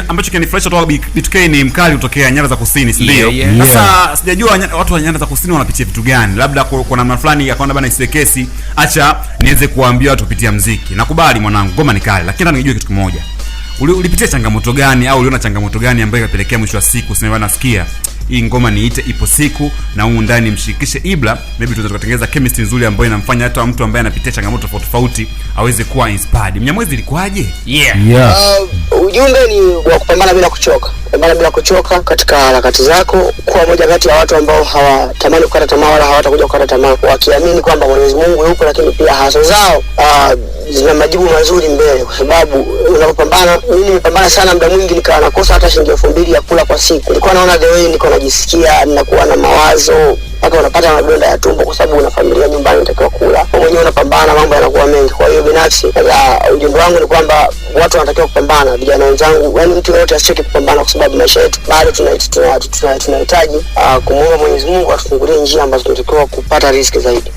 ambacho kinanifurahisha toka B2K ni mkali kutokea nyanda za kusini, si ndio? Sasa sijajua watu wa nyanda za kusini wanapitia vitu gani. Labda kwa namna fulani akaona bana isiwe kesi, acha niweze kuambia watu kupitia muziki. Nakubali mwanangu, ngoma ni kali, lakini nataka nijue kitu kimoja. Ulipitia changamoto gani au uliona changamoto gani ambayo ikapelekea mwisho wa siku sema bana sikia hii ngoma niite ipo siku na huko ndani mshirikishe Ibra, maybe tunaweza kutengeneza chemistry nzuri ambayo inamfanya hata mtu ambaye anapitia changamoto tofauti aweze kuwa inspired. Mnyamwezi ilikuwaje? Ujumbe ni wa kupambana bila kuchoka. Kupambana bila kuchoka katika harakati zako, kuwa moja kati ya watu ambao hawatamani kukata tamaa wala hawatakuja kukata tamaa, wakiamini kwamba Mwenyezi Mungu yupo, lakini pia haso zao zina majibu mazuri mbele, kwa sababu unapopambana. Mimi nimepambana sana, muda mwingi nikawa nakosa hata shilingi 2000 ya kula kwa siku. Nilikuwa naona the way niko najisikia, ninakuwa na mawazo mpaka unapata madonda ya tumbo, kwa sababu una familia nyumbani unatakiwa kula. Mwenyewe unapambana, mambo yanakuwa mengi. Kwa hiyo binafsi ujumbe wangu ni kwamba watu wanatakiwa kupambana, vijana wenzangu, yaani mtu yote asichoke kupambana, kwa sababu maisha yetu bado tunahitaji kumuomba Mwenyezi Mungu atufungulie njia ambazo tunatakiwa kupata riziki zaidi.